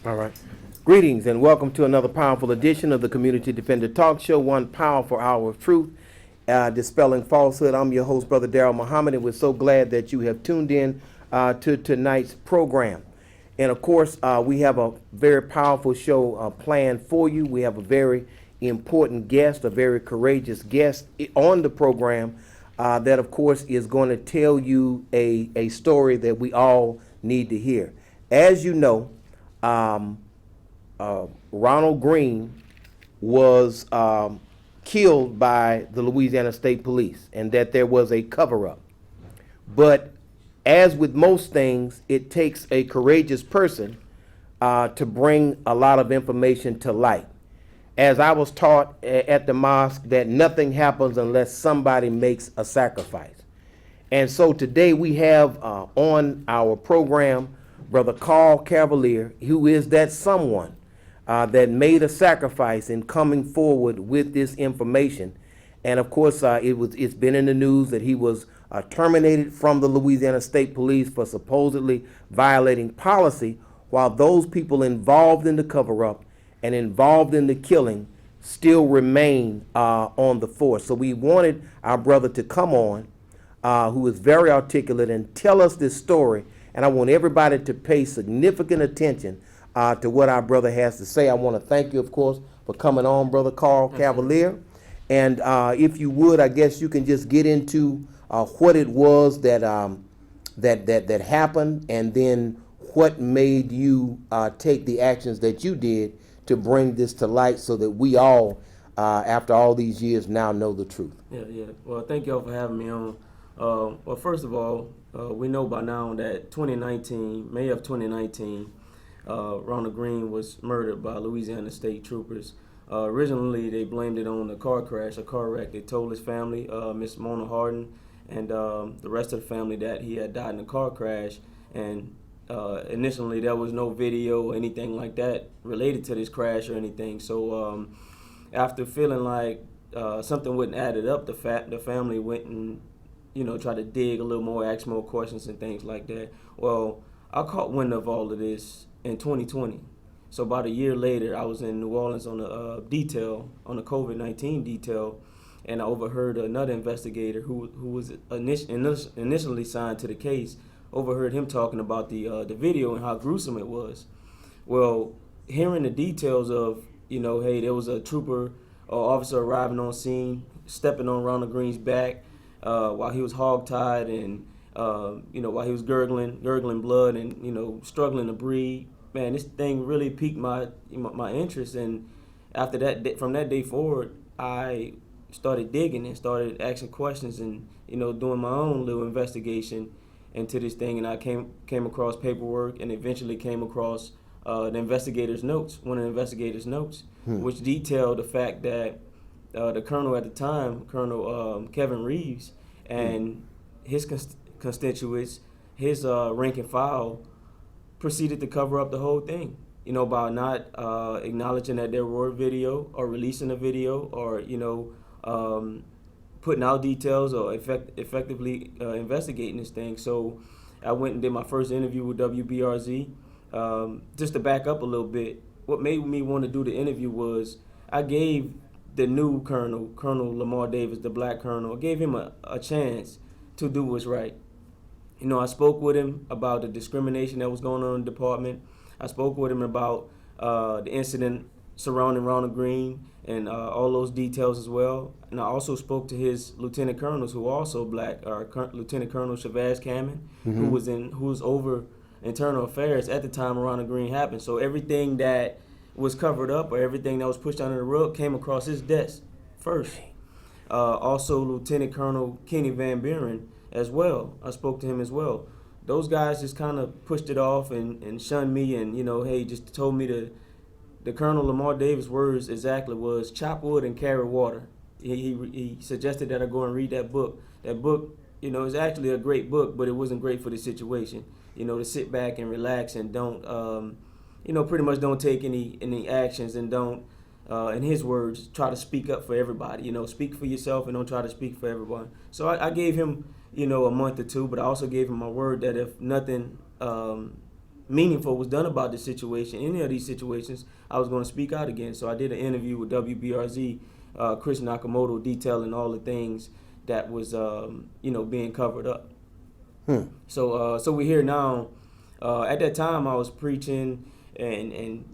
All right. Greetings and welcome to another powerful edition of the Community Defender Talk Show, one powerful hour of truth, dispelling falsehood. I'm your host, Brother Darrell Muhammad, and we're so glad that you have tuned in to tonight's program. And of course, we have a very powerful show planned for you. We have a very important guest, a very courageous guest on the program that, of course, is going to tell you a story that we all need to hear. As you know, um, Ronald Green was killed by the Louisiana State Police and that there was a cover up. But as with most things, it takes a courageous person to bring a lot of information to light. As I was taught at the mosque, that nothing happens unless somebody makes a sacrifice. And so today we have on our program Brother Carl Cavelier, who is that someone that made a sacrifice in coming forward with this information. And of course, it's been in the news that he was terminated from the Louisiana State Police for supposedly violating policy, while those people involved in the cover-up and involved in the killing still remain on the force. So we wanted our brother to come on, who is very articulate, and tell us this story. And I want everybody to pay significant attention to what our brother has to say. I want to thank you, of course, for coming on, Brother Carl Cavalier. And if you would, I guess you can just get into what it was that that happened, and then what made you take the actions that you did to bring this to light, so that we all, after all these years, now know the truth. Yeah. Well, thank y'all for having me on. Well, first of all, we know by now that May of 2019, Ronald Green was murdered by Louisiana State troopers. Originally, they blamed it on a car crash, a car wreck. They told his family, Miss Mona Harden, and the rest of the family, that he had died in a car crash. And initially, there was no video or anything like that related to this crash or anything. So after feeling like something wouldn't add it up, the family went and try to dig a little more, ask more questions and things like that. Well, I caught wind of all of this in 2020. So about a year later, I was in New Orleans on a detail, on the COVID-19 detail, and I overheard another investigator who was initially signed to the case, overheard him talking about the video and how gruesome it was. Well, hearing the details of, hey, there was a trooper or officer arriving on scene, stepping on Ronald Green's back, while he was hogtied, and while he was gurgling blood, and struggling to breathe. Man, this thing really piqued my interest, and after that, from that day forward, I started digging and started asking questions, and doing my own little investigation into this thing, and I came across paperwork, and eventually came across one of the investigator's notes, which detailed the fact that the colonel at the time, Colonel Kevin Reeves, and his constituents, his rank and file, proceeded to cover up the whole thing, by not acknowledging that there were video, or releasing a video, or putting out details, or effectively investigating this thing. So I went and did my first interview with WBRZ. Just to back up a little bit, what made me want to do the interview was I gave the new Colonel Lamar Davis, the black colonel, I gave him a chance to do what's right. I spoke with him about the discrimination that was going on in the department. I spoke with him about the incident surrounding Ronald Green, and all those details as well. And I also spoke to his lieutenant colonels, who were also black, Lieutenant Colonel Shavaz Kamen, who was over internal affairs at the time Ronald Green happened. So everything that was covered up, or everything that was pushed under the rug, came across his desk first. Also, Lieutenant Colonel Kenny Van Buren as well. I spoke to him as well. Those guys just kind of pushed it off and shunned me, and hey, just told me the Colonel Lamar Davis' words exactly was chop wood and carry water. He suggested that I go and read that book. That book, is actually a great book, but it wasn't great for the situation. To sit back and relax and don't, pretty much don't take any actions, and don't, in his words, try to speak up for everybody. Speak for yourself and don't try to speak for everyone. So I gave him, a month or two, but I also gave him my word that if nothing meaningful was done about this situation, any of these situations, I was going to speak out again. So I did an interview with WBRZ, Chris Nakamoto, detailing all the things that was, being covered up. So we're here now. At that time, I was preaching and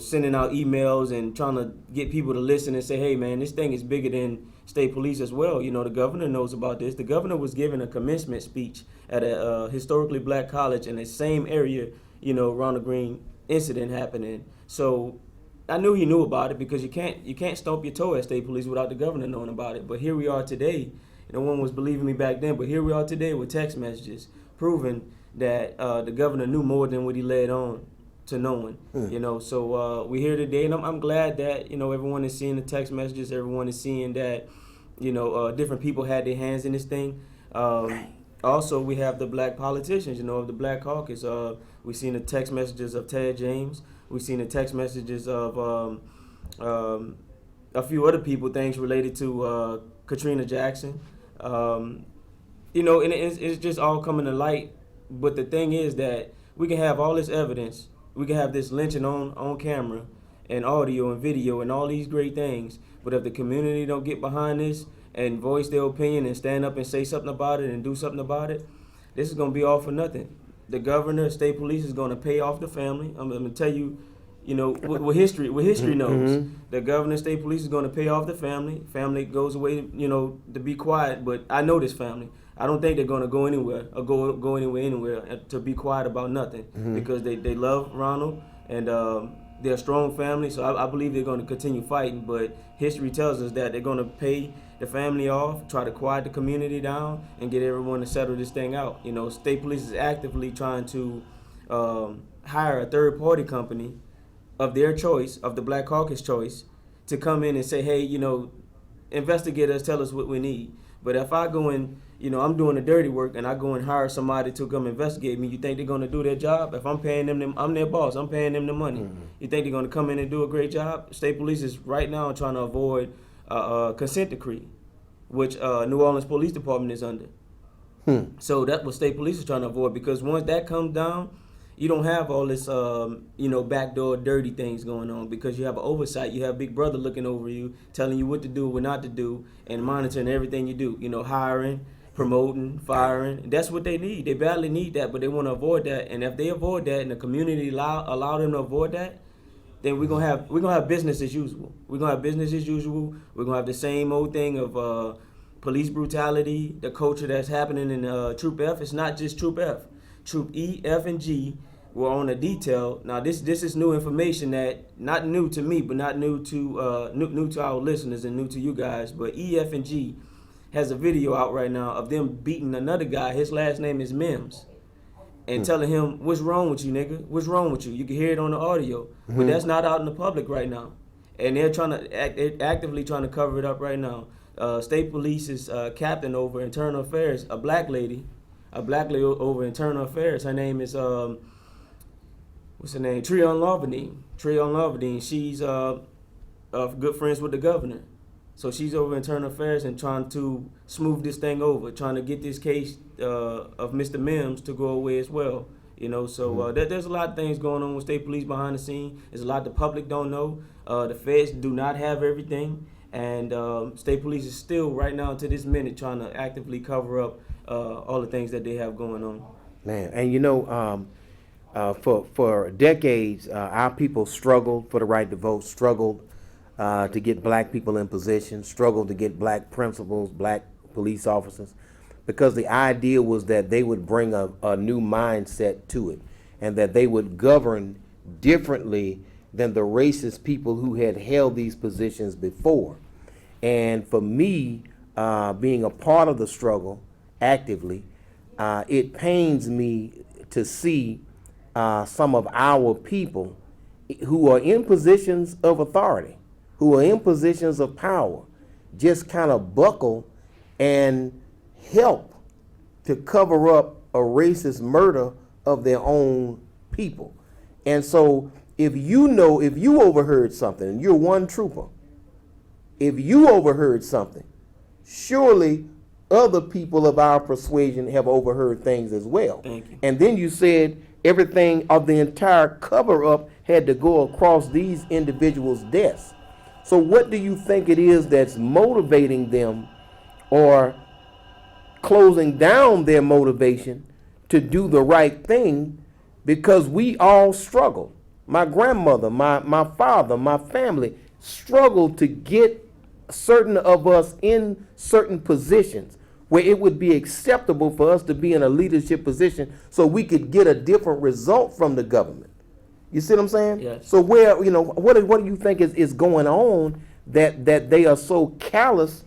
sending out emails and trying to get people to listen and say, hey, man, this thing is bigger than state police as well. The governor knows about this. The governor was giving a commencement speech at a historically black college in the same area, around the Green incident happening. So I knew he knew about it, because you can't stomp your toe at state police without the governor knowing about it. But here we are today. No one was believing me back then, but here we are today with text messages proving that the governor knew more than what he led on to knowing. So we're here today, and I'm glad that everyone is seeing the text messages. Everyone is seeing that different people had their hands in this thing. Also, we have the black politicians, of the Black Caucus. We've seen the text messages of Ted James. We've seen the text messages of a few other people, things related to Katrina Jackson. And it's just all coming to light. But the thing is that we can have all this evidence. We can have this lynching on camera and audio and video and all these great things. But if the community don't get behind this and voice their opinion and stand up and say something about it and do something about it, this is going to be all for nothing. The governor, state police is going to pay off the family. I'm going to tell you, what history knows. The governor, state police is going to pay off the family. Family goes away, to be quiet. But I know this family. I don't think they're going to go anywhere or go anywhere to be quiet about nothing, because they love Ronald, and they're a strong family. So I believe they're going to continue fighting. But history tells us that they're going to pay the family off, try to quiet the community down, and get everyone to settle this thing out. State police is actively trying to hire a third-party company of their choice, of the Black Caucus choice, to come in and say, hey, investigate us, tell us what we need. But if I go in, I'm doing the dirty work, and I go and hire somebody to come investigate me, you think they're going to do their job? If I'm paying them, I'm their boss, I'm paying them the money. You think they're going to come in and do a great job? State police is right now trying to avoid a consent decree, which New Orleans Police Department is under. So that's what state police is trying to avoid, because once that comes down, you don't have all this, backdoor dirty things going on, because you have an oversight. You have Big Brother looking over you, telling you what to do, what not to do, and monitoring everything you do. Hiring, promoting, firing. That's what they need. They badly need that, but they want to avoid that. And if they avoid that, and the community allow them to avoid that, then we're gonna have business as usual. We're gonna have business as usual. We're gonna have the same old thing of police brutality, the culture that's happening in Troop F. It's not just Troop F. Troop E, F, and G were on a detail. Now this is new information, that not new to me, but not new to new to our listeners and new to you guys. But E, F, and G has a video out right now of them beating another guy. His last name is Mims, and telling him, "What's wrong with you, nigga? What's wrong with you?" You can hear it on the audio, but that's not out in the public right now, and they're actively trying to cover it up right now. State Police's captain over internal affairs, a black lady over internal affairs. Her name is what's her name? Treon Lavadine. She's good friends with the governor. So she's over internal affairs and trying to smooth this thing over, trying to get this case of Mr. Mims to go away as well. So there's a lot of things going on with state police behind the scene. There's a lot the public don't know. The feds do not have everything. And state police is still, right now to this minute, trying to actively cover up all the things that they have going on. Man, and for decades, our people struggled for the right to vote, struggled to get black people in position, struggled to get black principals, black police officers, because the idea was that they would bring a new mindset to it, and that they would govern differently than the racist people who had held these positions before. And for me, being a part of the struggle actively, it pains me to see some of our people who are in positions of authority, who are in positions of power, just kind of buckle and help to cover up a racist murder of their own people. And so if you overheard something, and you're one trooper, if you overheard something, surely other people of our persuasion have overheard things as well. Thank you. And then you said everything of the entire cover up had to go across these individuals' desks. So what do you think it is that's motivating them or closing down their motivation to do the right thing? Because we all struggle. My grandmother, my father, my family struggled to get certain of us in certain positions where it would be acceptable for us to be in a leadership position so we could get a different result from the government. You see what I'm saying? Yes. So where, what do you think is going on that they are so callous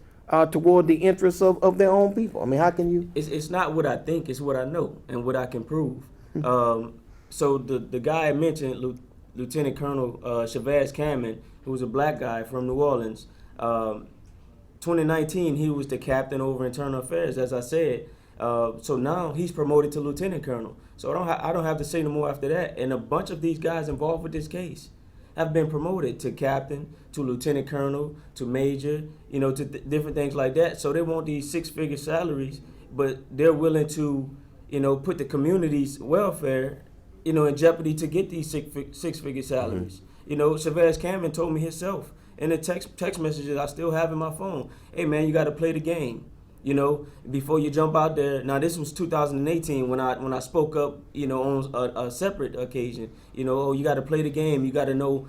toward the interests of their own people? I mean, how can you? It's not what I think, it's what I know and what I can prove. So the guy I mentioned, Lieutenant Colonel Chavez Cameron, who was a black guy from New Orleans, 2019 he was the captain over internal affairs, as I said. So now he's promoted to lieutenant colonel. So I don't have to say no more after that. And a bunch of these guys involved with this case have been promoted to captain, to lieutenant colonel, to major, to different things like that. So they want these six-figure salaries, but they're willing to, put the community's welfare, in jeopardy to get these six-figure salaries. Chavez Cameron told me himself in the text messages I still have in my phone, hey man, you got to play the game, before you jump out there. Now this was 2018 when I spoke up, on a separate occasion. Oh, you got to play the game. You got to know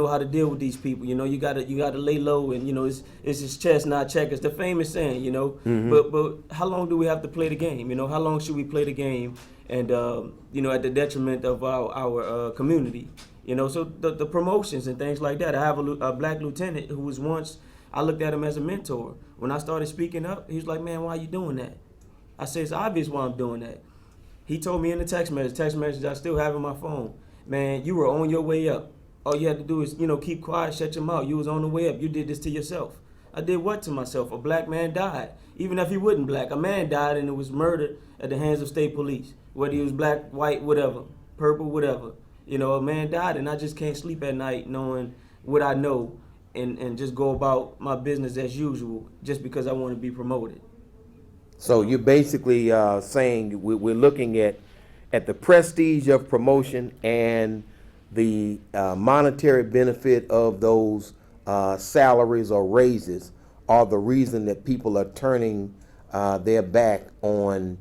how to deal with these people. You got to lay low, and it's just chess, not checkers. The famous saying, But how long do we have to play the game? How long should we play the game? And at the detriment of our community. So the promotions and things like that. I have a black lieutenant who was once, I looked at him as a mentor. When I started speaking up, he was like, man, why are you doing that? I said, it's obvious why I'm doing that. He told me in the text message I still have in my phone, man, you were on your way up. All you had to do is, keep quiet, shut your mouth. You was on the way up. You did this to yourself. I did what to myself? A black man died. Even if he wasn't black, a man died and it was murdered at the hands of state police. Whether he was black, white, whatever, purple, whatever. A man died, and I just can't sleep at night knowing what I know and just go about my business as usual just because I want to be promoted. So you're basically saying we're looking at the prestige of promotion and the monetary benefit of those salaries or raises are the reason that people are turning their back on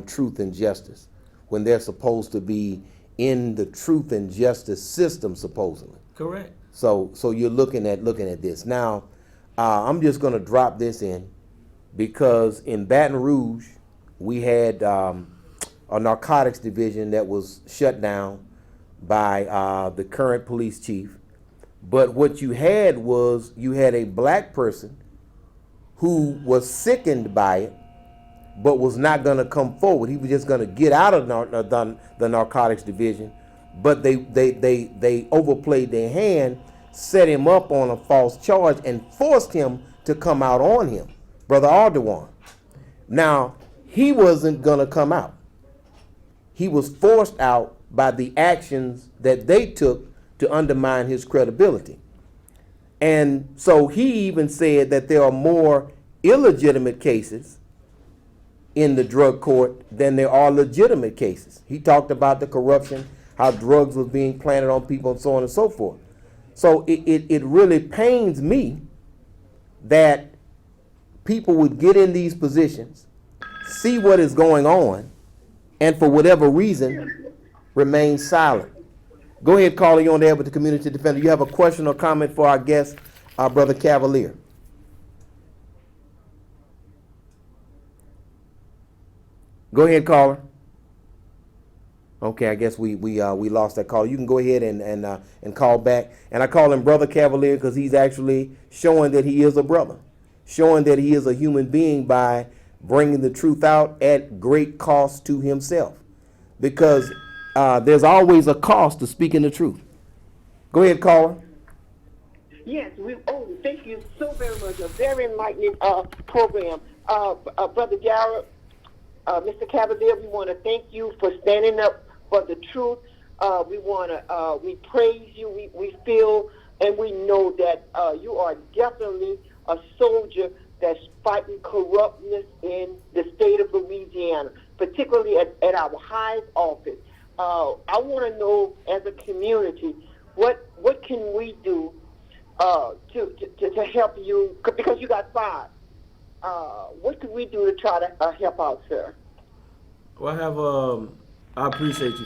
truth and justice when they're supposed to be in the truth and justice system, supposedly. Correct. So you're looking at this. Now, I'm just going to drop this in because in Baton Rouge, we had a narcotics division that was shut down by the current police chief. But what you had a black person who was sickened by it, but was not going to come forward. He was just going to get out of the narcotics division, but they overplayed their hand, set him up on a false charge, and forced him to come out on him, Brother Aldewan. Now, he wasn't going to come out. He was forced out by the actions that they took to undermine his credibility. And so he even said that there are more illegitimate cases in the drug court than there are legitimate cases. He talked about the corruption, how drugs was being planted on people, and so on and so forth. So it really pains me that people would get in these positions, see what is going on, and for whatever reason, remain silent. Go ahead, caller, you're on the air with the community defender. You have a question or comment for our guest, our brother Cavelier. Go ahead, caller. Okay, I guess we lost that caller. You can go ahead and call back. And I call him Brother Cavelier because he's actually showing that he is a brother, showing that he is a human being by bringing the truth out at great cost to himself. Because there's always a cost to speaking the truth. Go ahead, caller. Yes, thank you so very much. A very enlightening program. Brother Garrett, Mr. Cavalier, we want to thank you for standing up for the truth. We praise you. We feel and we know that you are definitely a soldier that's fighting corruptness in the state of Louisiana, particularly at our highest office. I want to know, as a community, what can we do to help you, because you got five. What can we do to try to help out, sir? Well, I appreciate you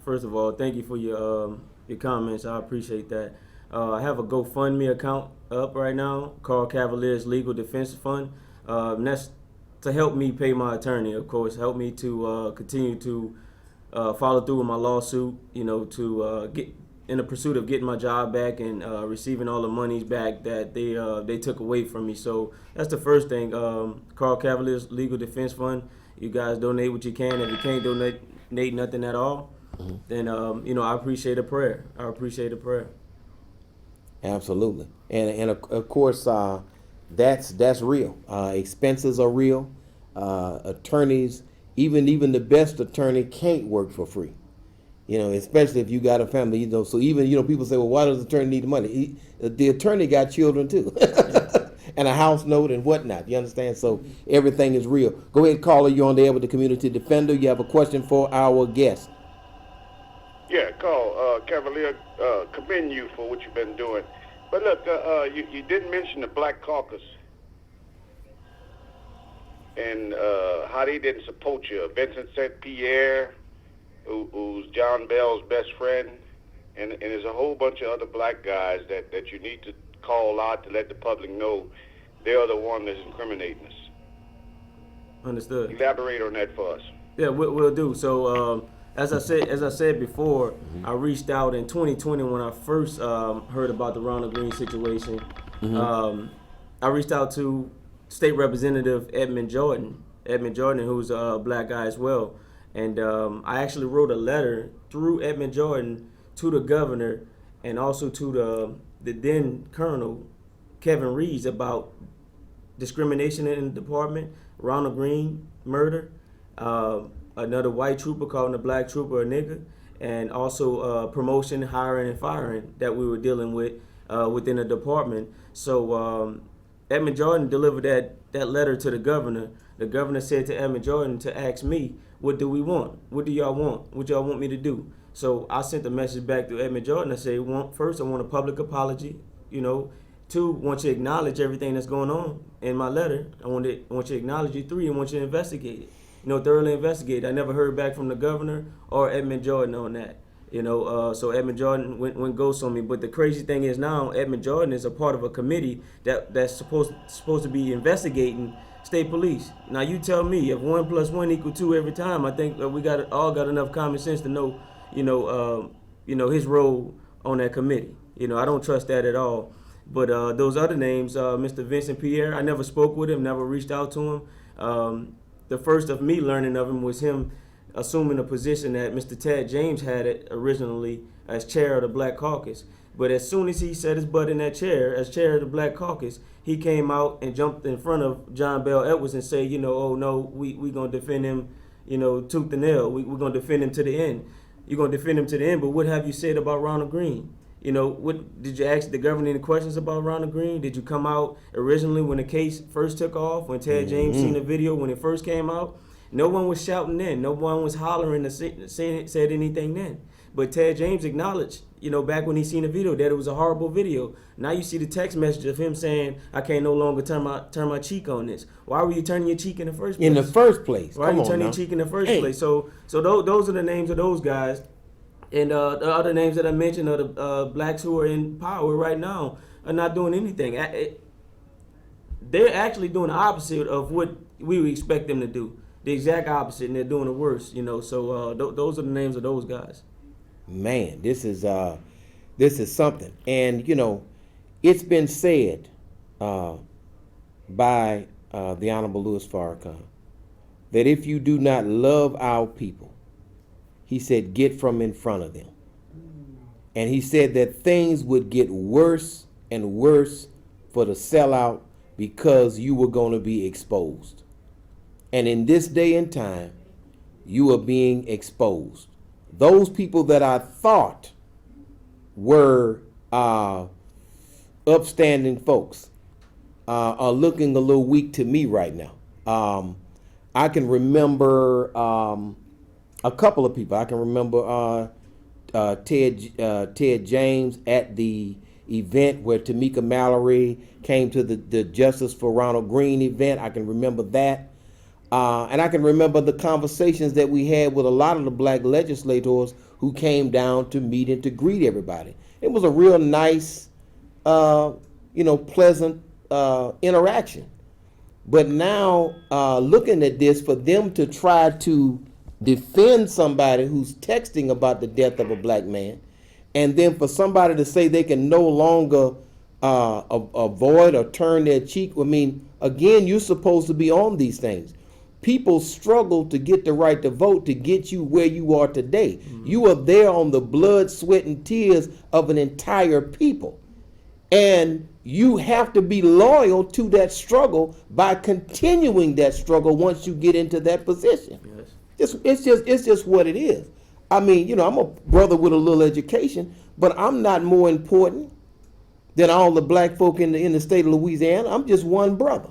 first of all. Thank you for your comments. I appreciate that. I have a GoFundMe account up right now called Cavalier's Legal Defense Fund. And that's to help me pay my attorney, of course, help me to continue to follow through with my lawsuit. You know, to get in the pursuit of getting my job back and receiving all the monies back that they took away from me. So that's the first thing. Carl Cavalier's Legal Defense Fund. You guys donate what you can. If you can't donate nothing at all, then I appreciate a prayer. I appreciate a prayer. Absolutely, and of course that's real. Expenses are real. Attorneys, even the best attorney can't work for free. You know, especially if you got a family. You know, so even people say, well, why does the attorney need the money? The attorney got children too, and a house note and whatnot. You understand? So everything is real. Go ahead, caller. You're on the air with the community defender. You have a question for our guest. Yeah, Carl, Cavalier, commend you for what you've been doing. But look, you didn't mention the Black Caucus and how they didn't support you. Vincent St. Pierre, who's John Bell's best friend, and there's a whole bunch of other black guys that you need to call out to let the public know they're the one that's incriminating us. Understood. Elaborate on that for us. Yeah, we'll do. So as I said before, I reached out in 2020 when I first heard about the Ronald Green situation. I reached out to State Representative Edmund Jordan, who's a black guy as well. And I actually wrote a letter through Edmund Jordan to the governor and also to the then Colonel Kevin Reeves about discrimination in the department, Ronald Green murder, another white trooper calling a black trooper a nigger, and also promotion, hiring, and firing that we were dealing with within the department. So Edmund Jordan delivered that letter to the governor. The governor said to Edmund Jordan to ask me, what do we want? What do y'all want? What y'all want me to do? So I sent a message back to Edmund Jordan. I said, first, I want a public apology. You know, 2, want you to acknowledge everything that's going on in my letter. I want you to acknowledge it. 3, I want you to investigate it. Thoroughly investigate. I never heard back from the governor or Edmund Jordan on that. So Edmund Jordan went ghost on me. But the crazy thing is now Edmund Jordan is a part of a committee that's supposed to be investigating state police. Now you tell me if 1 + 1 = 2 every time. I think we all got enough common sense to know, his role on that committee. I don't trust that at all. But those other names, Mr. Vincent Pierre, I never spoke with him, never reached out to him. The first of me learning of him was him assuming a position that Mr. Ted James had it originally as chair of the Black Caucus. But as soon as he set his butt in that chair as chair of the Black Caucus, he came out and jumped in front of John Bell Edwards and said, oh no, we gonna defend him, tooth and nail. We're gonna defend him to the end. You're gonna defend him to the end. But what have you said about Ronald Green? What did you ask the governor any questions about Ronald Green? Did you come out originally when the case first took off, when Ted James seen the video when it first came out? No one was shouting then. No one was hollering or said anything then. But Ted James acknowledged, back when he seen the video, that it was a horrible video. Now you see the text message of him saying, I can't no longer turn my cheek on this. Why were you turning your cheek in the first place? In the first place. Why are you turning your cheek in the first place? So those are the names of those guys. And the other names that I mentioned are the blacks who are in power right now are not doing anything. They're actually doing the opposite of what we would expect them to do. The exact opposite, and they're doing the worst. So those are the names of those guys. Man, this is something. And it's been said by the Honorable Louis Farrakhan that if you do not love our people, he said, get from in front of them. And he said that things would get worse and worse for the sellout because you were going to be exposed. And in this day and time, you are being exposed. Those people that I thought were upstanding folks are looking a little weak to me right now. I can remember A couple of people. I can remember Ted James at the event where Tamika Mallory came to the Justice for Ronald Green event. I can remember that. And I can remember the conversations that we had with a lot of the black legislators who came down to meet and to greet everybody. It was a real nice, pleasant interaction. But now, looking at this, for them to try to defend somebody who's texting about the death of a black man, and then for somebody to say they can no longer avoid or turn their cheek, I mean, again, you're supposed to be on these things. People struggle to get the right to vote to get you where you are today. Mm-hmm. You are there on the blood, sweat, and tears of an entire people. And you have to be loyal to that struggle by continuing that struggle once you get into that position. Yes. It's just what it is. I mean, I'm a brother with a little education, but I'm not more important than all the black folk in the state of Louisiana. I'm just one brother.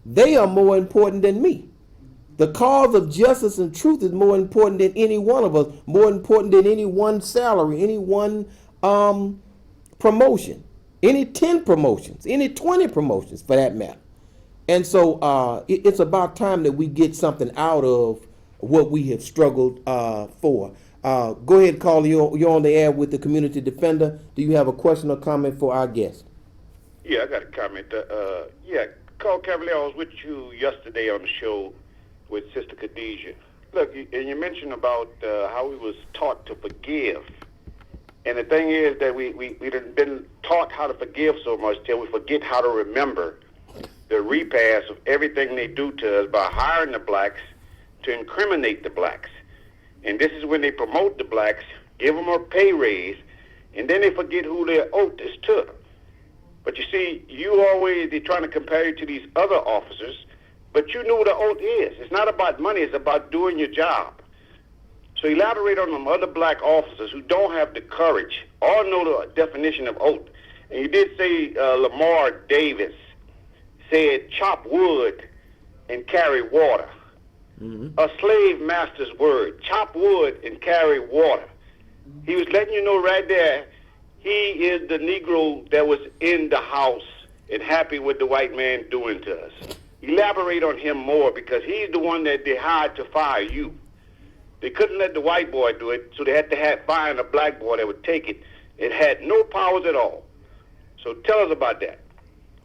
They are more important than me. The cause of justice and truth is more important than any one of us, more important than any one salary, any one promotion, any 10 promotions, any 20 promotions for that matter. And so it's about time that we get something out of what we have struggled for. Go ahead, Carl. You're on the air with the Community Defender. Do you have a question or comment for our guest? Yeah, I got a comment. Carl Cavelier, I was with you yesterday on the show with Sister Khadijah. Look, and you mentioned about how we was taught to forgive. And the thing is that we done been taught how to forgive so much till we forget how to remember the repass of everything they do to us by hiring the blacks to incriminate the blacks. And this is when they promote the blacks, give them a pay raise, and then they forget who their oath is to. But you see, they're trying to compare you to these other officers, but you know what the oath is. It's not about money, it's about doing your job. So elaborate on them other black officers who don't have the courage or know the definition of oath. And you did say Lamar Davis said chop wood and carry water. Mm-hmm. A slave master's word, chop wood and carry water. He was letting you know right there, he is the Negro that was in the house and happy with the white man doing to us. Elaborate on him more, because he's the one that they hired to fire you. They couldn't let the white boy do it, so they had to find a black boy that would take it. It had no powers at all. So tell us about that.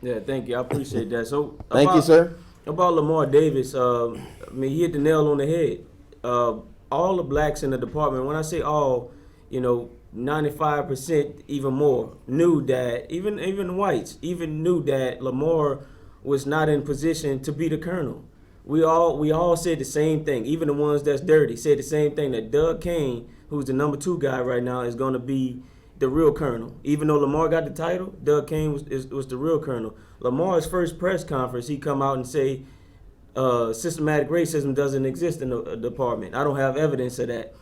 Yeah, thank you. I appreciate that. So thank you, sir. About Lamar Davis, he hit the nail on the head. All the blacks in the department, when I say all, 95%, even more, knew that, even whites, even knew that Lamar was not in position to be the colonel. We all said the same thing. Even the ones that's dirty said the same thing, that Doug Kane, who's the number 2 guy right now, is going to be the real colonel. Even though Lamar got the title, Doug Kane was the real colonel. Lamar's first press conference, he come out and say systematic racism doesn't exist in the department. I don't have evidence of that.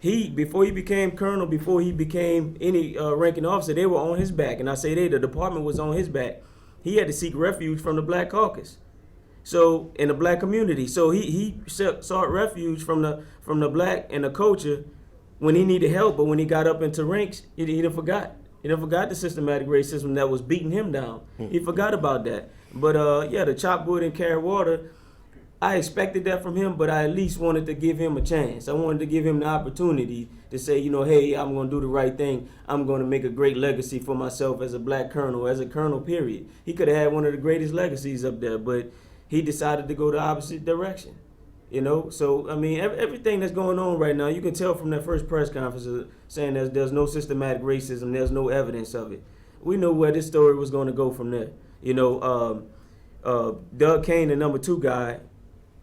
Before he became colonel, before he became any ranking officer, they were on his back. And I say the department was on his back. He had to seek refuge from the Black Caucus. So in the black community, so he sought refuge from the black and the culture when he needed help. But when he got up into ranks, he didn't forgot. He didn't forgot the systematic racism that was beating him down. He forgot about that. But the chop wood and carry water, I expected that from him, but I at least wanted to give him a chance. I wanted to give him the opportunity to say, hey, I'm going to do the right thing. I'm going to make a great legacy for myself as a black colonel, as a colonel, period. He could have had one of the greatest legacies up there, but he decided to go the opposite direction. So everything that's going on right now, you can tell from that first press conference saying there's no systematic racism, there's no evidence of it. We knew where this story was going to go from there. Doug Kane, the number 2 guy,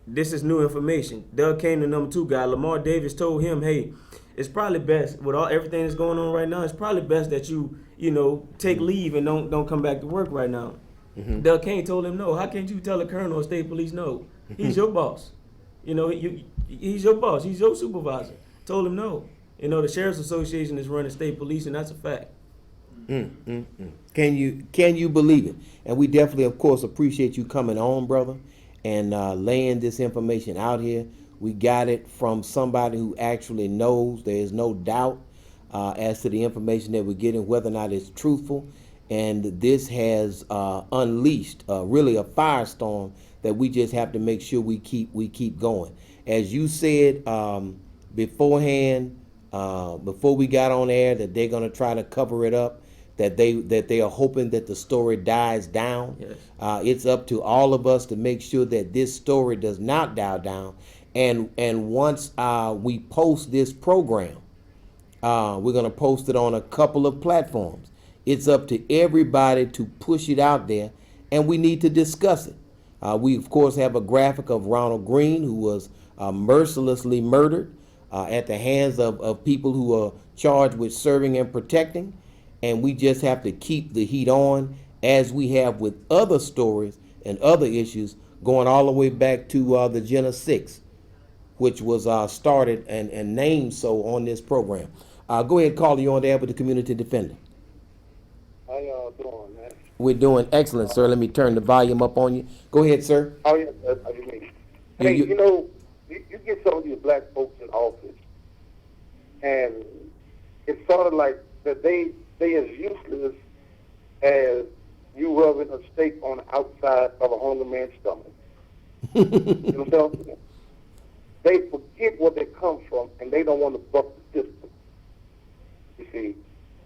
this is new information. Doug Kane, the number 2 guy, Lamar Davis told him, hey, it's probably best with everything that's going on right now. It's probably best that you take leave and don't come back to work right now. Mm-hmm. Doug Kane told him no. How can't you tell a colonel or state police no? He's your boss. He's your boss. He's your supervisor. Told him no. The Sheriff's Association is running state police, and that's a fact. Can you believe it? And we definitely, of course, appreciate you coming on, brother, and laying this information out here. We got it from somebody who actually knows. There is no doubt as to the information that we're getting, whether or not it's truthful. And this has unleashed really a firestorm that we just have to make sure we keep going. As you said beforehand, before we got on air, that they're going to try to cover it up, that they are hoping that the story dies down. Yes. It's up to all of us to make sure that this story does not die down. And once we post this program, we're going to post it on a couple of platforms. It's up to everybody to push it out there, and we need to discuss it. We, of course, have a graphic of Ronald Green, who was mercilessly murdered at the hands of people who are charged with serving and protecting. And we just have to keep the heat on, as we have with other stories and other issues, going all the way back to the Jenna 6, which was started and named so on this program. Go ahead, caller, you on there with the community defender. How y'all doing, man? We're doing excellent, sir. Let me turn the volume up on you. Go ahead, sir. Oh, yeah, that's what you mean. Hey, you know, you get some of these black folks in office, and it's sort of like that they as useless as you rubbing a steak on the outside of a hungry man's stomach. You know what I'm saying? They forget where they come from, and they don't want to buck the system. You see,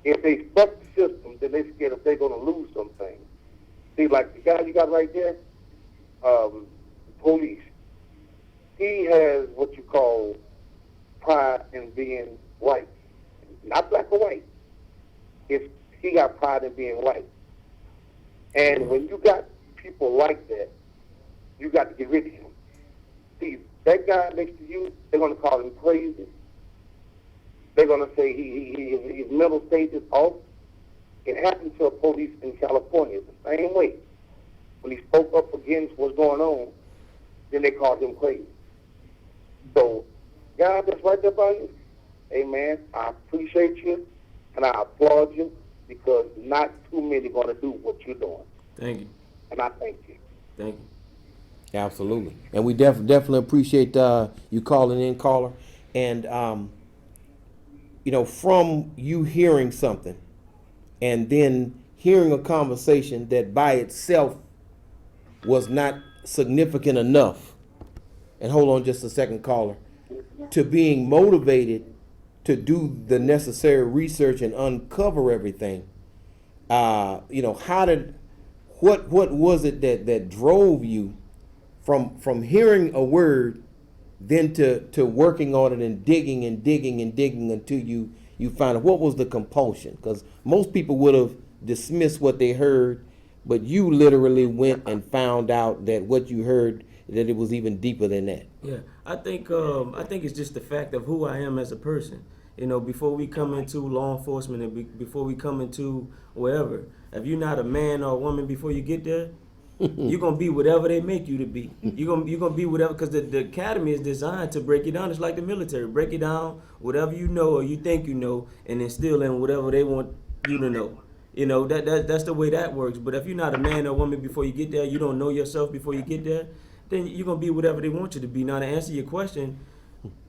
if they buck the system, then they're scared if they're going to lose something. See, like the guy you got right there, police, he has what you call pride in being white. Not black or white. He got pride in being white. And when you got people like that, you got to get rid of him. See, that guy next to you, they're going to call him crazy. They're going to say his mental state is off. It happened to a police in California the same way. When he spoke up against what's going on, then they called him crazy. So, guy that's right there by you, hey man, I appreciate you and I applaud you, because not too many going to do what you're doing. Thank you. And I thank you. Thank you. Absolutely. And we definitely appreciate you calling in, caller. And, you know, from you hearing something and then hearing a conversation that by itself was not significant enough, and hold on just a second, caller, to being motivated to do the necessary research and uncover everything, you know, what was it that drove you from hearing a word then to working on it and digging until you find out what was the compulsion? Because most people would have dismissed what they heard, but you literally went and found out that what you heard, that it was even deeper than that. Yeah, I think it's just the fact of who I am as a person. You know, before we come into law enforcement and before we come into wherever, if you're not a man or a woman before you get there, you're gonna be whatever they make you to be. You're gonna be whatever, because the academy is designed to break you down. It's like the military, break you down, whatever you know or you think you know, and instill in whatever they want you to know. You know, that's the way that works. But if you're not a man or woman before you get there, you don't know yourself before you get there, then you're gonna be whatever they want you to be. Now, to answer your question,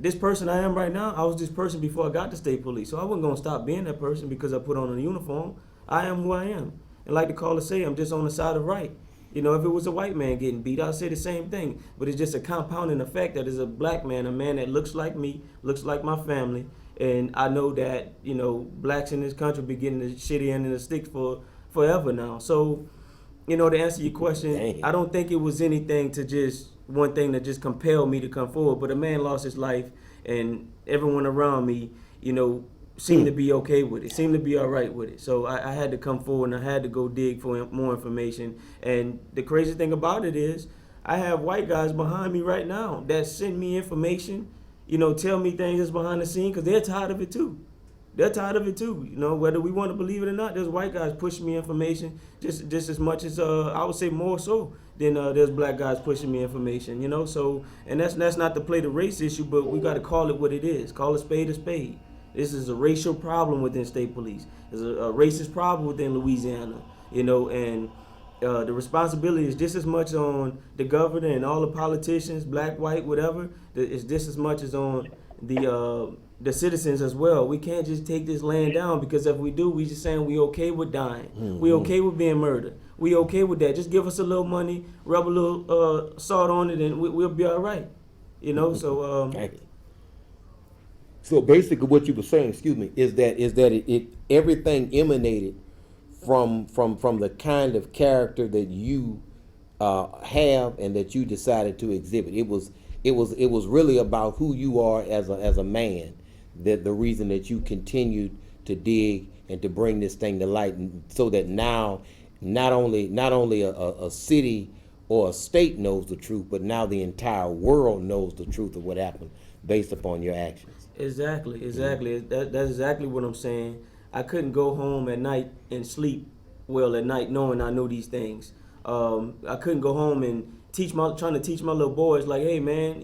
this person I am right now, I was this person before I got to state police. So I wasn't gonna stop being that person because I put on a uniform. I am who I am. And like the caller say, I'm just on the side of right. You know, if it was a white man getting beat, I'd say the same thing. But it's just a compounding effect that is a black man, a man that looks like me, looks like my family. And I know that, you know, blacks in this country be getting the shitty end of the stick for forever now. So, you know, to answer your question, Dang. I don't think it was anything to just one thing that just compelled me to come forward. But a man lost his life, and everyone around me, you know, seemed to be okay with it, seemed to be all right with it. So I had to come forward and I had to go dig for more information. And the crazy thing about it is I have white guys behind me right now that send me information, you know, tell me things that's behind the scene, because they're tired of it too. They're tired of it too. You know, whether we want to believe it or not, there's white guys pushing me information just as much as I would say more so than there's black guys pushing me information. You know, so and that's not to play the race issue, but we got to call it what it is. Call a spade a spade. This is a racial problem within state police. There's a racist problem within Louisiana. You know, and the responsibility is just as much on the governor and all the politicians, black, white, whatever. It's just as much as on the citizens as well. We can't just take this land down, because if we do, we just saying we okay with dying. We okay with being murdered. We okay with that. Just give us a little money, rub a little salt on it, and we'll be all right. You know. So So basically, what you were saying, excuse me, is that it everything emanated from the kind of character that you have and that you decided to exhibit. It was really about who you are as a man. That the reason that you continued to dig and to bring this thing to light, and so that now not only a city or a state knows the truth, but now the entire world knows the truth of what happened based upon your actions. Exactly. That's exactly what I'm saying. I couldn't go home at night and sleep well at night knowing I knew these things. I couldn't go home and trying to teach my little boys, like, hey man,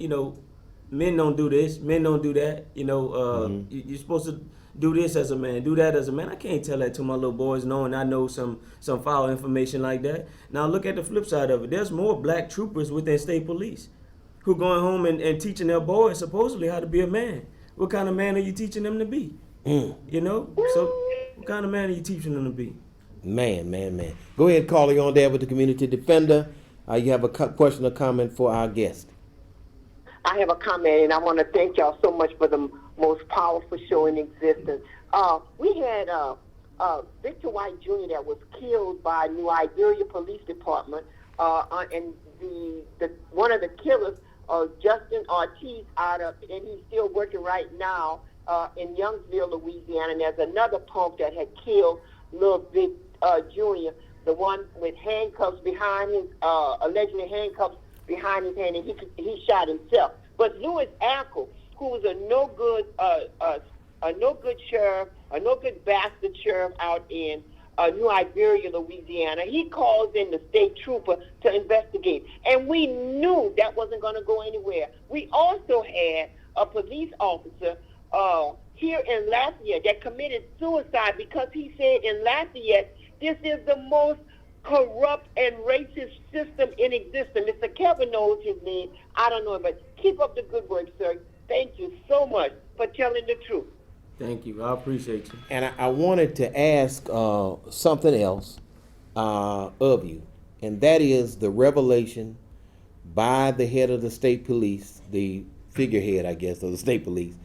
men don't do this, men don't do that. You're supposed to do this as a man, do that as a man. I can't tell that to my little boys knowing I know some foul information like that. Now look at the flip side of it. There's more black troopers within state police who going home and teaching their boys supposedly how to be a man. What kind of man are you teaching them to be? So what kind of man are you teaching them to be? Man. Go ahead, caller. You on there with the community defender. You have a question or comment for our guest? I have a comment, and I want to thank y'all so much for the most powerful show in existence. We had Victor White Jr. that was killed by New Iberia Police Department, and the one of the killers, Justin Ortiz, and he's still working right now in Youngsville, Louisiana. And there's another punk that had killed Lil Vic Jr., the one with handcuffs behind his, allegedly handcuffs behind his hand, and he shot himself. But Louis Ackle, who was a no good sheriff, a no good bastard sheriff out in New Iberia, Louisiana, he calls in the state trooper to investigate, and we knew that wasn't going to go anywhere. We also had a police officer here in Lafayette that committed suicide because he said in Lafayette, this is the most corrupt and racist system in existence. Mr. Kevin knows his name. I don't know him, but keep up the good work, sir. Thank you so much for telling the truth. Thank you. I appreciate you. And I wanted to ask something else of you, and that is the revelation by the head of the state police, the figurehead, I guess, of the state police,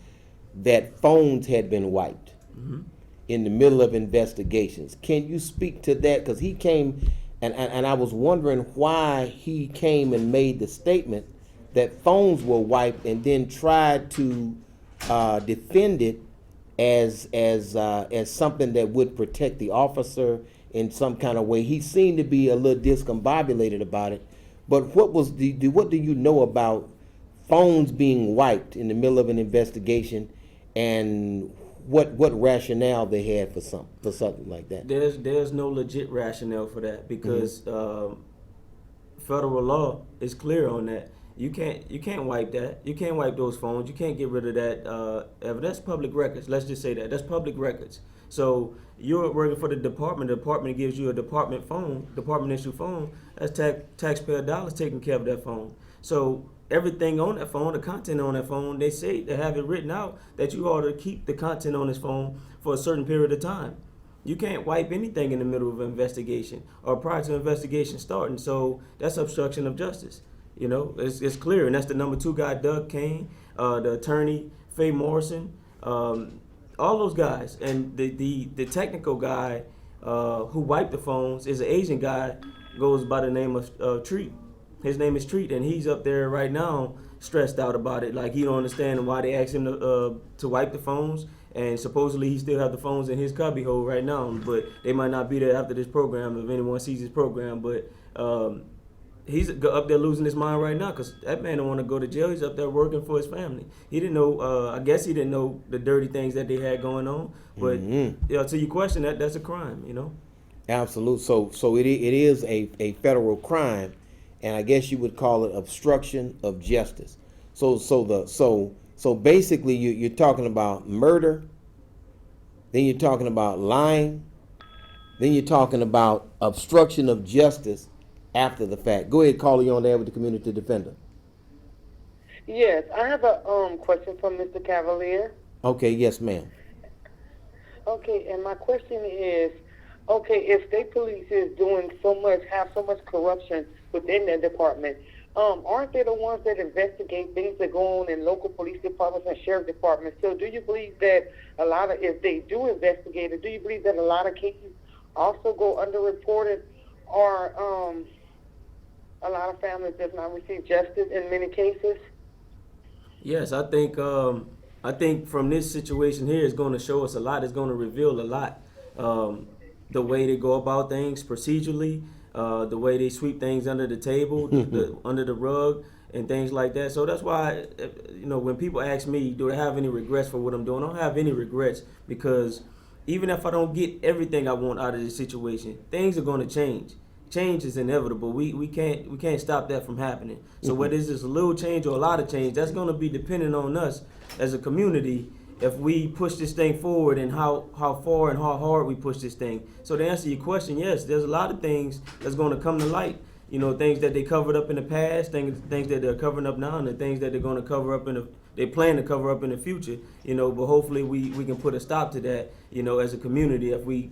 that phones had been wiped in the middle of investigations. Can you speak to that? Because he came, and I was wondering why he came and made the statement that phones were wiped, and then tried to defend it as something that would protect the officer in some kind of way. He seemed to be a little discombobulated about it. But what do you know about phones being wiped in the middle of an investigation, and what rationale they had for something like that? There's no legit rationale for that, because federal law is clear on that. You can't wipe that. You can't wipe those phones. You can't get rid of that evidence. That's public records. Let's just say that. That's public records. So you're working for the department. The department gives you a department issue phone. That's taxpayer dollars taking care of that phone. So everything on that phone, the content on that phone, they have it written out that you ought to keep the content on this phone for a certain period of time. You can't wipe anything in the middle of an investigation or prior to investigation starting. So that's obstruction of justice. It's clear, and that's the number 2 guy, Doug Kane, the attorney, Faye Morrison, all those guys, and the technical guy who wiped the phones is an Asian guy, goes by the name of Treat. His name is Treat, and he's up there right now stressed out about it. Like, he don't understand why they asked him to wipe the phones, and supposedly he still have the phones in his cubbyhole right now, but they might not be there after this program if anyone sees this program, but he's up there losing his mind right now because that man don't want to go to jail. He's up there working for his family. He didn't know, I guess he didn't know the dirty things that they had going on, but to your question, that's a crime, Absolutely. So it is a federal crime, and I guess you would call it obstruction of justice. So basically you're talking about murder, then you're talking about lying, Then you're talking about obstruction of justice after the fact. Go ahead, caller, you on there with the community defender. Yes, I have a question from Mr. Cavalier. Okay, yes, ma'am. Okay, and my question is, okay, if state police is doing so much, have so much corruption within their department, aren't they the ones that investigate things that go on in local police departments and sheriff departments? So do you believe that if they do investigate it, do you believe that a lot of cases also go underreported, or a lot of families does not receive justice in many cases? Yes, I think from this situation here is going to show us a lot. It's going to reveal a lot. The way they go about things procedurally, the way they sweep things under the table, under the rug, and things like that. So that's why, when people ask me, do I have any regrets for what I'm doing? I don't have any regrets, because even if I don't get everything I want out of this situation, things are going to change. Change is inevitable. We can't stop that from happening. So whether it's just a little change or a lot of change, that's going to be dependent on us as a community, if we push this thing forward, and how far and how hard we push this thing. So to answer your question, yes, there's a lot of things that's going to come to light. Things that they covered up in the past, things that they're covering up now, and the things that they're going to cover up they plan to cover up in the future. But hopefully we can put a stop to that. As a community, if we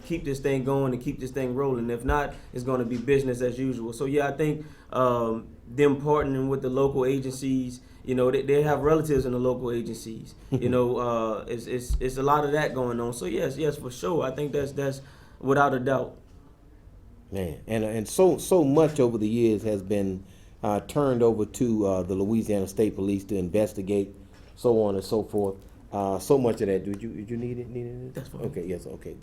keep this thing going and keep this thing rolling. If not, it's going to be business as usual. So yeah, I think them partnering with the local agencies. They have relatives in the local agencies. It's a lot of that going on. So yes, for sure. I think that's without a doubt. Man, and so much over the years has been turned over to the Louisiana State Police to investigate, so on and so forth. So much of that. Did you need it? That's fine. Okay. Yes. Okay.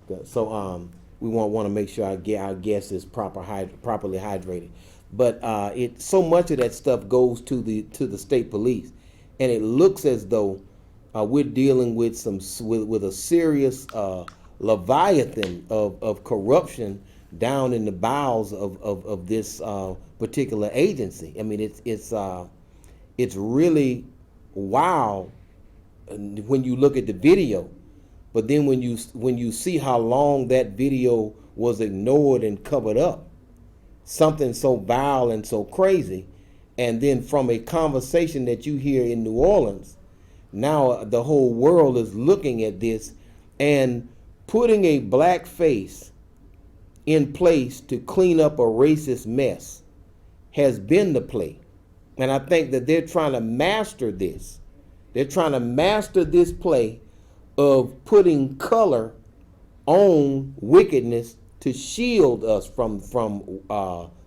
Good. So we want to make sure our guest is properly hydrated. But so much of that stuff goes to the state police, and it looks as though we're dealing with with a serious leviathan of corruption down in the bowels of this particular agency. I mean, it's really wow when you look at the video, but then when you see how long that video was ignored and covered up, something so vile and so crazy, and then from a conversation that you hear in New Orleans, now the whole world is looking at this and putting a black face in place to clean up a racist mess has been the play. And I think that they're trying to master this. They're trying to master this play of putting color on wickedness to shield us from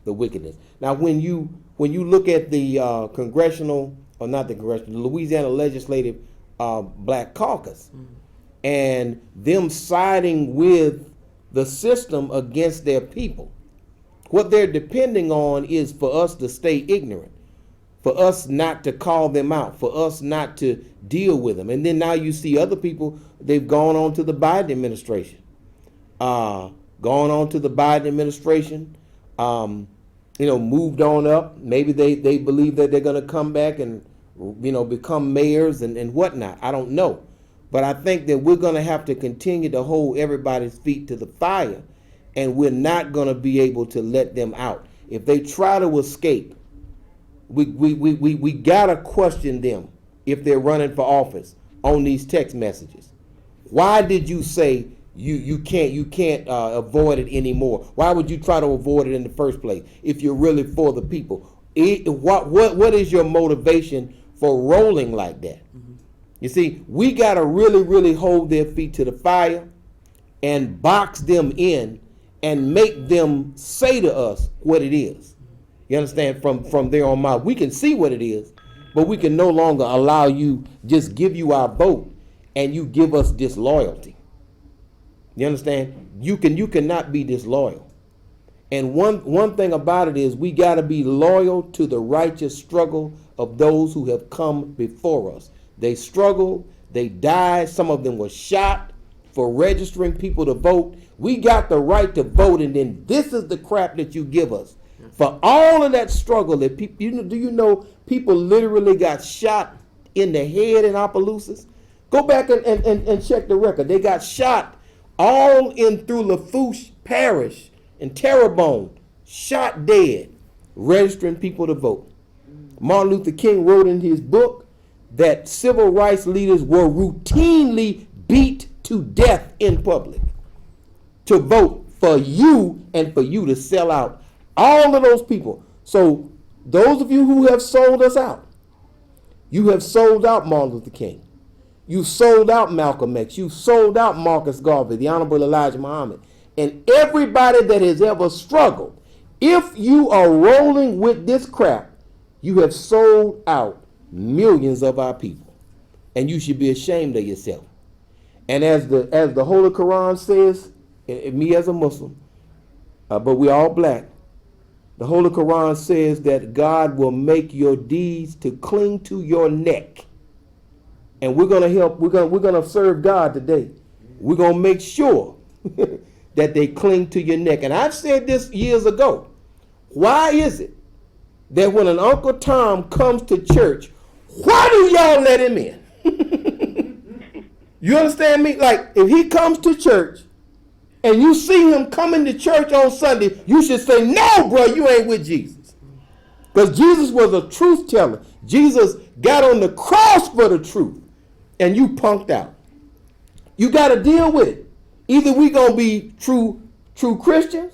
the wickedness. Now, when you look at the the Louisiana Legislative Black Caucus, and them siding with the system against their people, what they're depending on is for us to stay ignorant, for us not to call them out, for us not to deal with them. And then now you see other people, they've gone on to the Biden administration. Moved on up. Maybe they believe that they're going to come back and, become mayors and whatnot. I don't know. But I think that we're going to have to continue to hold everybody's feet to the fire, and we're not going to be able to let them out. If they try to escape, we got to question them if they're running for office on these text messages. Why did you say you can't avoid it anymore? Why would you try to avoid it in the first place if you're really for the people? What is your motivation for rolling like that? Mm-hmm. You see, we got to really, really hold their feet to the fire and box them in and make them say to us what it is. You understand? From there on out, we can see what it is, but we can no longer allow you just give you our vote and you give us disloyalty. You understand? You cannot be disloyal. And one thing about it is we got to be loyal to the righteous struggle of those who have come before us. They struggled, they died, some of them were shot for registering people to vote. We got the right to vote, and then this is the crap that you give us. For all of that struggle that people, do you know people literally got shot in the head in Opelousas? Go back and check the record. They got shot all in through Lafourche Parish and Terrebonne, shot dead, registering people to vote. Martin Luther King wrote in his book that civil rights leaders were routinely beat to death in public to vote for you and for you to sell out all of those people. So those of you who have sold us out, you have sold out Martin Luther King. You sold out Malcolm X. You sold out Marcus Garvey, the Honorable Elijah Muhammad, and everybody that has ever struggled. If you are rolling with this crap, you have sold out millions of our people, and you should be ashamed of yourself. And as the Holy Quran says, and me as a Muslim, but we all black, the Holy Quran says that God will make your deeds to cling to your neck. And we're gonna help. We're gonna serve God today. We're gonna make sure that they cling to your neck. And I've said this years ago. Why is it that when an Uncle Tom comes to church, why do y'all let him in? You understand me? Like, if he comes to church and you see him coming to church on Sunday, you should say, no, bro, you ain't with Jesus. Because Jesus was a truth teller. Jesus got on the cross for the truth. And you punked out. You got to deal with it. Either we going to be true Christians,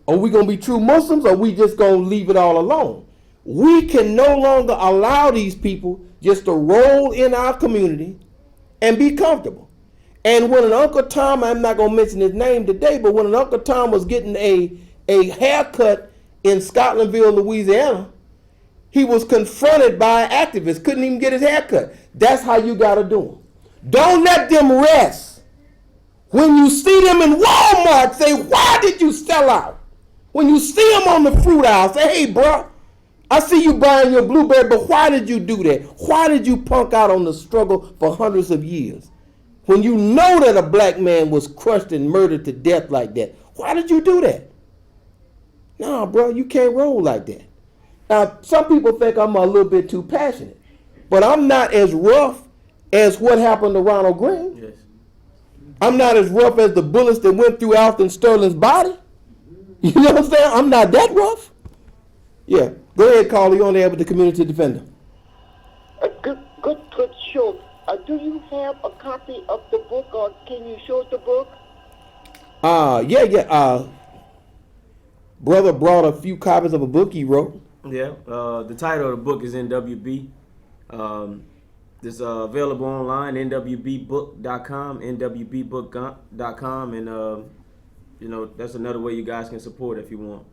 or we going to be true Muslims, or we just going to leave it all alone. We can no longer allow these people just to roll in our community and be comfortable. And when an Uncle Tom, I'm not going to mention his name today, but when an Uncle Tom was getting a haircut in Scotlandville, Louisiana, he was confronted by an activist, couldn't even get his hair cut. That's how you got to do them. Don't let them rest. When you see them in Walmart, say, why did you sell out? When you see them on the fruit aisle, say, hey, bro, I see you buying your blueberry, but why did you do that? Why did you punk out on the struggle for hundreds of years? When you know that a black man was crushed and murdered to death like that, why did you do that? No, bro, you can't roll like that. Now, some people think I'm a little bit too passionate, but I'm not as rough as what happened to Ronald Green. Yes. I'm not as rough as the bullets that went through Alton Sterling's body. You know what I'm saying? I'm not that rough. Yeah. Go ahead, Carly. You're on there with the community defender. Good show. Do you have a copy of the book, or can you show us the book? Yeah. Brother brought a few copies of a book he wrote. Yeah, the title of the book is NWB. It's available online, nwbbook.com, nwbbook.com, and that's another way you guys can support if you want.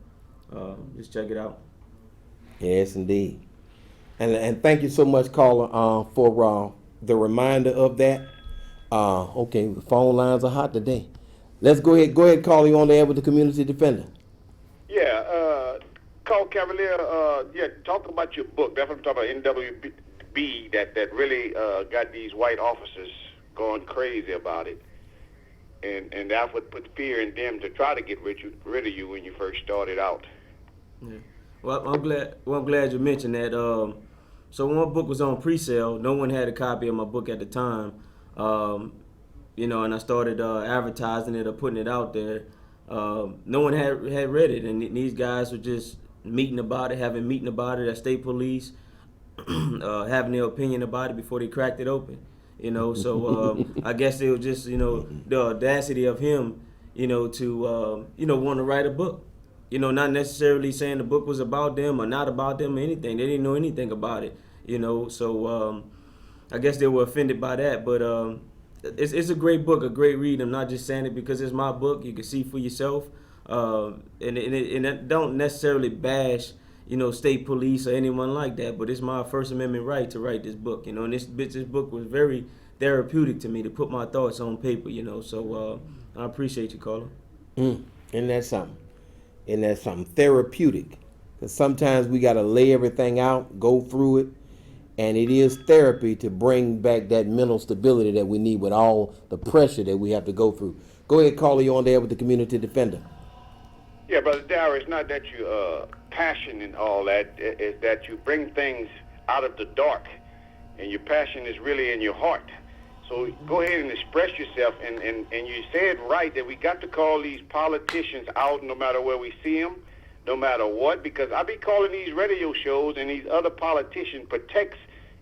Just check it out. Yes, indeed. And thank you so much, caller, for the reminder of that. Okay, the phone lines are hot today. Let's go ahead, Carly. You on the air with the community defender. Yeah, call Cavelier. Talk about your book. That's what I'm talking about. NWB that really got these white officers going crazy about it, and that's what put fear in them to try to get rid of you when you first started out. Yeah. Well, I'm glad you mentioned that. So when my book was on pre-sale, no one had a copy of my book at the time. And I started advertising it or putting it out there. No one had read it, and these guys were just having meeting about it at state police, having their opinion about it before they cracked it open. So I guess it was just the audacity of him, to want to write a book. Not necessarily saying the book was about them or not about them or anything. They didn't know anything about it. So I guess they were offended by that, but. It's a great book, a great read. I'm not just saying it because it's my book. You can see for yourself, and it don't necessarily bash, state police or anyone like that. But it's my First Amendment right to write this book, And this book was very therapeutic to me to put my thoughts on paper, So I appreciate you, caller. Isn't that something? Isn't that something? Therapeutic. Because sometimes we got to lay everything out, go through it. And it is therapy to bring back that mental stability that we need with all the pressure that we have to go through. Go ahead, caller, you on there with the community defender. Yeah, Brother Darrell, it's not that you passion and all that. It's that you bring things out of the dark, and your passion is really in your heart. So go ahead and express yourself, and you said right that we got to call these politicians out no matter where we see them, no matter what, because I be calling these radio shows and these other politicians protects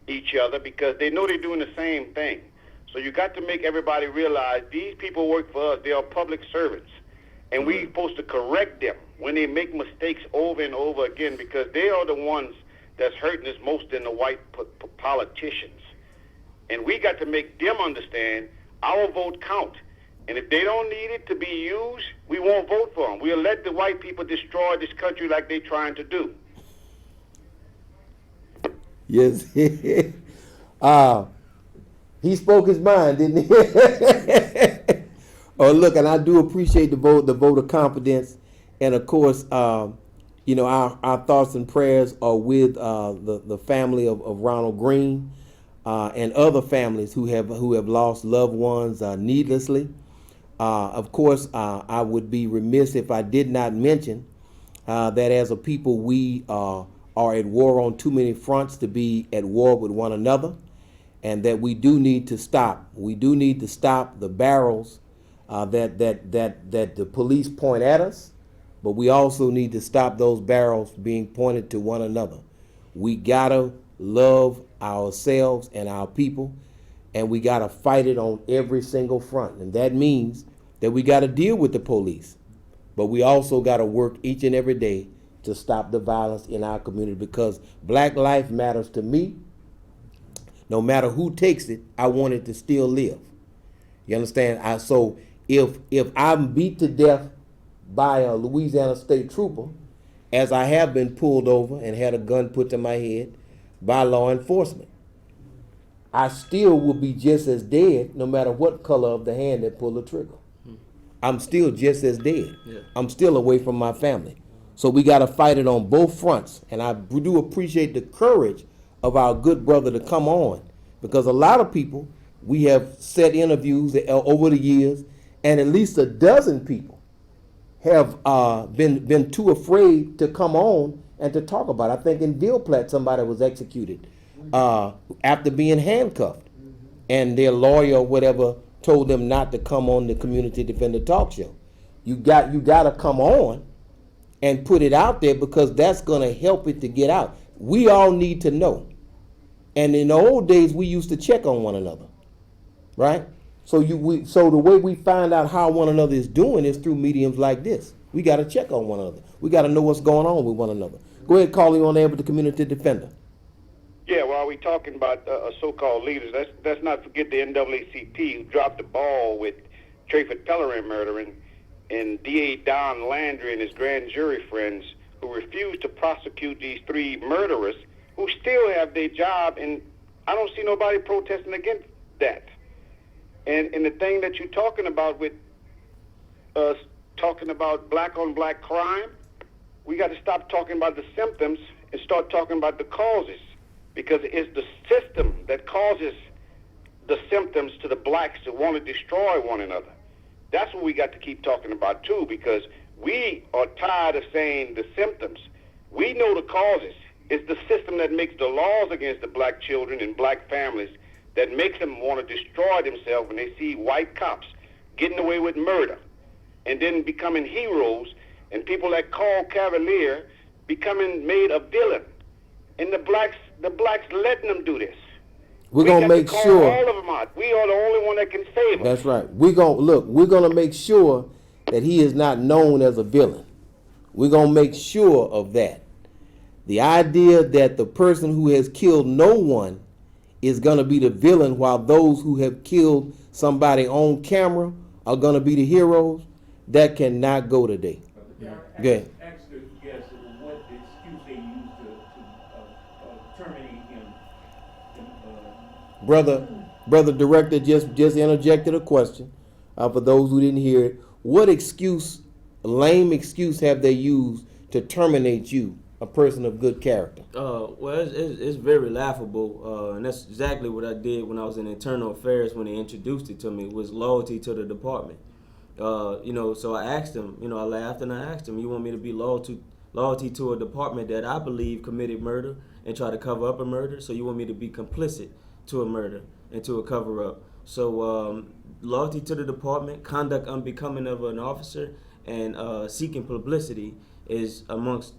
each other because they know they're doing the same thing. So you got to make everybody realize these people work for us. They are public servants, and we're supposed to correct them when they make mistakes over and over again because they are the ones that's hurting us most than the white politicians. And we got to make them understand our vote count. And if they don't need it to be used, we won't vote for them. We'll let the white people destroy this country like they're trying to do. Yes. He spoke his mind, didn't he? Oh, look, and I do appreciate the vote of confidence. And of course, you know, our thoughts and prayers are with the family of Ronald Green. And other families who have lost loved ones needlessly. Of course, I would be remiss if I did not mention that as a people we are at war on too many fronts to be at war with one another, and that we do need to stop. We do need to stop the barrels that the police point at us, but we also need to stop those barrels being pointed to one another. We gotta love ourselves and our people, and we got to fight it on every single front. And that means that we got to deal with the police, but we also got to work each and every day to stop the violence in our community, because black life matters to me. No matter who takes it, I want it to still live. You understand? So if I'm beat to death by a Louisiana state trooper, as I have been pulled over and had a gun put to my head by law enforcement, I still will be just as dead no matter what color of the hand that pulled the trigger. I'm still just as dead. Yeah. I'm still away from my family. So we got to fight it on both fronts. And I do appreciate the courage of our good brother to come on, because a lot of people, we have set interviews over the years, and at least a dozen people have been too afraid to come on and to talk about it. I think in Ville Platte somebody was executed after being handcuffed, and their lawyer or whatever told them not to come on the Community Defender Talk Show. You got to come on and put it out there, because that's going to help it to get out. We all need to know. And in the old days, we used to check on one another, right? So the way we find out how one another is doing is through mediums like this. We got to check on one another. We got to know what's going on with one another. Go ahead, call you on there with the Community Defender. Yeah, while we're talking about so-called leaders, let's not forget the NAACP, who dropped the ball with Trayford Pellerin murdering, and DA Don Landry and his grand jury friends, who refused to prosecute these three murderers who still have their job, and I don't see nobody protesting against that. And the thing that you're talking about with talking about black-on-black crime, we got to stop talking about the symptoms and start talking about the causes, because it's the system that causes the symptoms to the blacks to want to destroy one another. That's what we got to keep talking about too, because we are tired of saying the symptoms. We know the causes. It's the system that makes the laws against the black children and black families that makes them want to destroy themselves when they see white cops getting away with murder and then becoming heroes, and people that call Cavelier becoming made a villain, and the blacks letting them do this. We're gonna make sure all of them out. We are the only one that can save them. That's right. We're gonna make sure that he is not known as a villain. We're gonna make sure of that. The idea that the person who has killed no one is gonna be the villain, while those who have killed somebody on camera are gonna be the heroes, that cannot go today. Good. Ask the guest what excuse they used to terminate him. Brother Director just interjected a question for those who didn't hear it. What lame excuse have they used to terminate you, a person of good character? Well, it's very laughable, and that's exactly what I did when I was in internal affairs when they introduced it to me, was loyalty to the department. So I asked him, I laughed and I asked him, you want me to be loyalty to a department that I believe committed murder and try to cover up a murder? So you want me to be complicit to a murder and to a cover up? So loyalty to the department, conduct unbecoming of an officer, and seeking publicity is amongst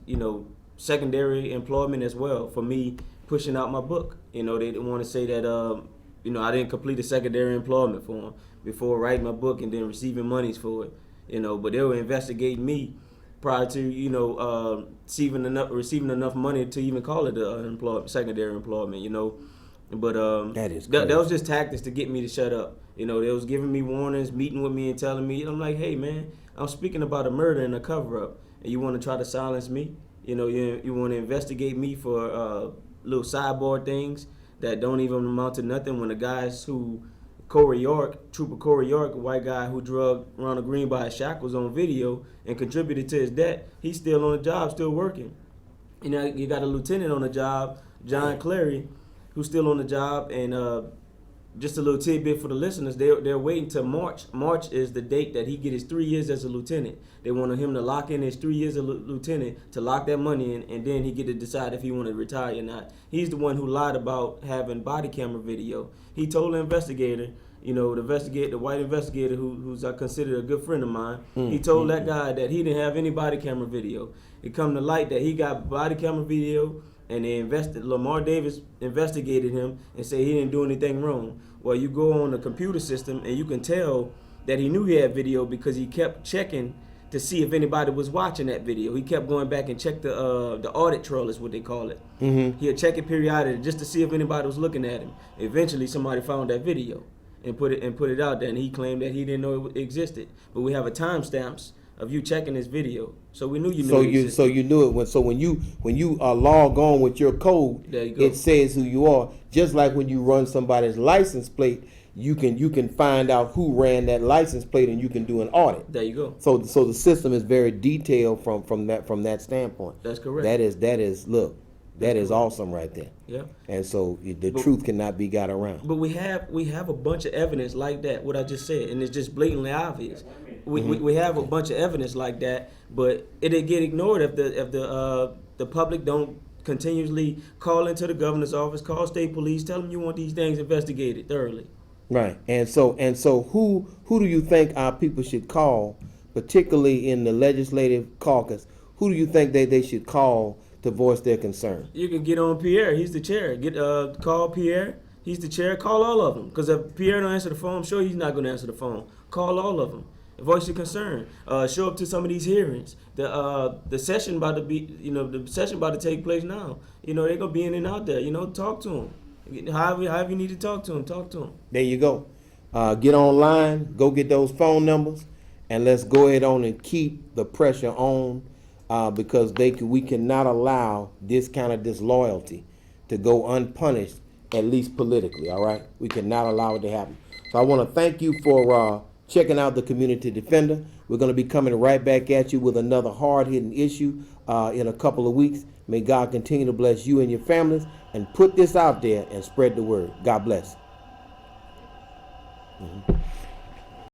secondary employment as well for me pushing out my book. They didn't want to say that I didn't complete a secondary employment for them before writing my book and then receiving monies for it. But they were investigating me prior to receiving enough money to even call it secondary employment. But that was just tactics to get me to shut up. They was giving me warnings, meeting with me and telling me. I'm like, hey man, I'm speaking about a murder and a cover up, and you want to try to silence me? You want to investigate me for little sideboard things that don't even amount to nothing. When the guys who Trooper Corey York, a white guy who drugged Ronald Green by his shackles on video and contributed to his death, he's still on the job, still working. You got a lieutenant on the job, John Clary, who's still on the job, and just a little tidbit for the listeners, they're waiting till March. March is the date that he get his 3 years as a lieutenant. They wanted him to lock in his 3 years as a lieutenant, to lock that money in, and then he get to decide if he want to retire or not. He's the one who lied about having body camera video. He told the investigator, the white investigator who's I consider a good friend of mine, he told that guy that he didn't have any body camera video. It come to light that he got body camera video, and Lamar Davis investigated him and said he didn't do anything wrong. Well, you go on the computer system and you can tell that he knew he had video because he kept checking to see if anybody was watching that video. He kept going back and check the audit trail is what they call it. He'll check it periodically just to see if anybody was looking at him. Eventually, somebody found that video and put it out there, and he claimed that he didn't know it existed. But we have a timestamps of you checking this video, so we knew you knew. So you knew it when you log on with your code, there you go. It says who you are. Just like when you run somebody's license plate, you can find out who ran that license plate, and you can do an audit. There you go. So the system is very detailed from that standpoint. That's correct. That is awesome right there. Yeah. And so the truth cannot be got around. But we have a bunch of evidence like that, what I just said, and it's just blatantly obvious. We have a bunch of evidence like that, but it'll get ignored if the public don't continuously call into the governor's office, call state police, tell them you want these things investigated thoroughly. Right. And so who do you think our people should call, particularly in the legislative caucus? Who do you think they should call to voice their concern? You can get on Pierre. He's the chair. Call Pierre. He's the chair. Call all of them. Because if Pierre don't answer the phone, I'm sure he's not going to answer the phone. Call all of them. Voice your concern. Show up to some of these hearings. The session about to be, the session about to take place now. They're gonna be in and out there. Talk to them. However you need to talk to them, talk to them. There you go. Get online. Go get those phone numbers, and let's go ahead on and keep the pressure on, because we cannot allow this kind of disloyalty to go unpunished, at least politically. All right, we cannot allow it to happen. So I want to thank you for checking out the Community Defender. We're going to be coming right back at you with another hard-hitting issue in a couple of weeks. May God continue to bless you and your families, and put this out there and spread the word. God bless.